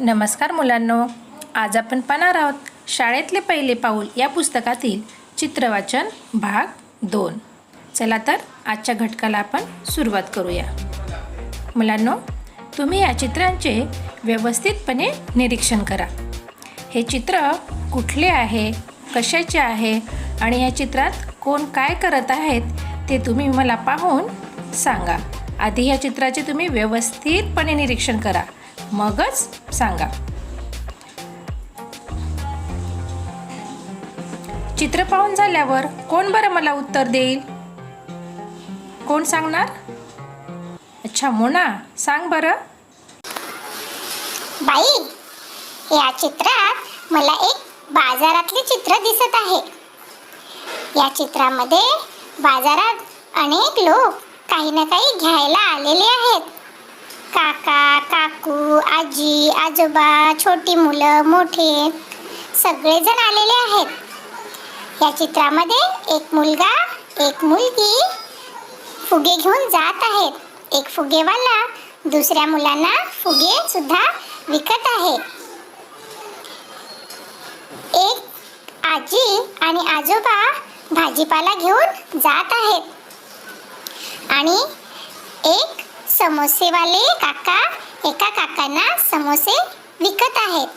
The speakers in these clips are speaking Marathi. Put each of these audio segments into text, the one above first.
नमस्कार मुलांनो, आज आपण पाहणार आहोत शाळेतले पहिले पाऊल या पुस्तकातील चित्रवाचन भाग 2। चला तर आजच्या घटकाला आपण सुरुवात करूया। मुलांनो, तुम्ही या चित्रांचे व्यवस्थितपणे निरीक्षण करा। हे चित्र कुठले आहे, कशाचे आहे आणि या चित्रात कोण काय करत आहेत ते तुम्ही मला पाहून सांगा। आधी या चित्राचे तुम्ही व्यवस्थितपणे निरीक्षण करा, मगच सांगा। चित्र पाहून झाल्यावर कोण बरं मला उत्तर देईल? कोण सांगणार? अच्छा मोना, सांग बरं। बाई, या चित्रात मला एक बाजारातले चित्र दिसत आहे। या चित्रामध्ये बाजारात अनेक लोक काही ना काही घ्यायला आलेले आहेत। काका, काकू, आजी, आजोबा, छोटी मुलं, मोठे सगळेजण आलेले आहेत। या चित्रामध्ये एक मुलगा, एक मुलगी फुगे घेऊन जात आहेत। एक फुगेवाला दुसऱ्या मुलांना फुगे सुद्धा विकत आहे। एक आजी आणि आजोबा भाजीपाला घेऊन जात आहेत आणि एक समोसेवाले काका एका काकांना समोसे विकत आहेत।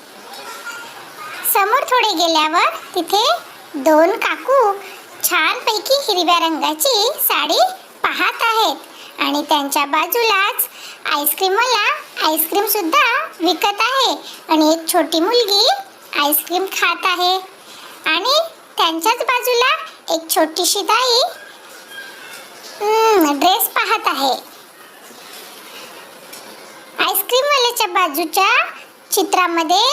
समोर थोडे गेल्यावर तिथे दोन काकू छानपैकी हिरव्या रंगाची साडी पाहत आहेत आणि त्यांच्या बाजूलाच आईस्क्रीमवाला आईस्क्रीम सुद्धा विकत आहे आणि एक छोटी मुलगी आईस्क्रीम खात आहे आणि त्यांच्याच बाजूला एक छोटीशी ताई ड्रेस पाहत आहे। आईस्क्रीमवाल्याच्या बाजूच्या चित्रामध्ये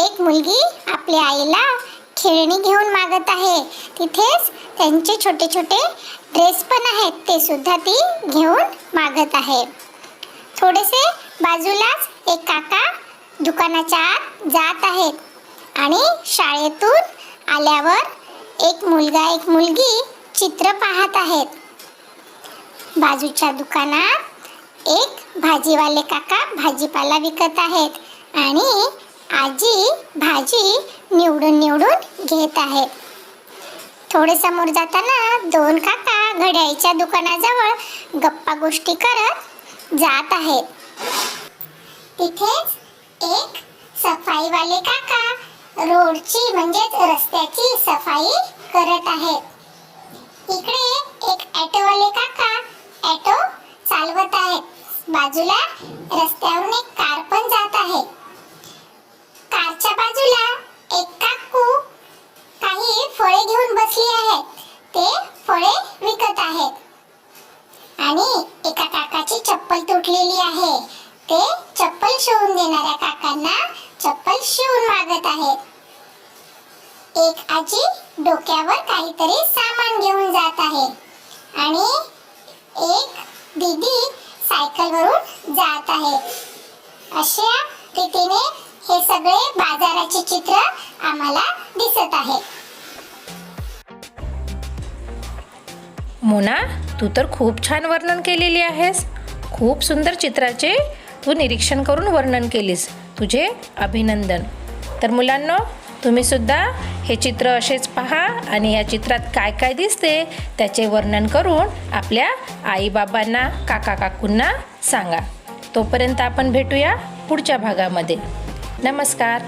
एक मुलगी आपल्या आईला खेळणी घेऊन मागत आहे। तिथेच त्यांचे छोटे छोटे ड्रेस पण आहेत, ते सुद्धा ती घेऊन मागत आहे। थोडेसे बाजूलाच एक काका दुकानाच्या आत जात आहेत आणि शाळेतून आल्यावर एक मुलगा एक मुलगी चित्र पाहत आहेत। बाजूच्या दुकानात एक भाजीवाले काका भाजीपाला विकत आहेत आणि आजी भाजी निवडून निवडून घेत आहेत। थोडे समोर जाताना दोन काका घड्याळीच्या दुकानाजवळ गप्पा गोष्टी करत जात आहेत। तिथेच एक सफाईवाले काका रोडची म्हणजेच रस्त्याची सफाई करत आहेत। इकडे एक ऑटोवाले काका ऑटो चालवत आहेत। बाजूला रस्त्यावरून एक कार पण जात आहे। कारच्या बाजूला एक काकू काही फळे घेऊन बसली आहेत, ते फळे विकत आहेत आणि एका काकाची चप्पल तुटलेली आहे, ते चप्पल शिवून देणाऱ्या काकांना चप्पल शिवून मागत आहेत। एक आजी डोक्यावर काहीतरी सामान घेऊन जात आहे आणि एक दीदी सायकलवरून जात आहे। अशा रीतीने हे सगळे बाजाराचे चित्र आम्हाला दिसत आहे। मोना, तू तर खूप छान वर्णन केलेली आहेस। खूप सुंदर चित्राचे तू निरीक्षण करून वर्णन केलीस, तुझे अभिनंदन। तर मुलांनो, तुम्ही सुद्धा हे चित्र असेच पहा आणि या चित्रात काय काय दिसते त्याचे वर्णन करून आपल्या आईबाबांना, काका काकूंना सांगा। तोपर्यंत आपण भेटूया पुढच्या भागामध्ये। नमस्कार।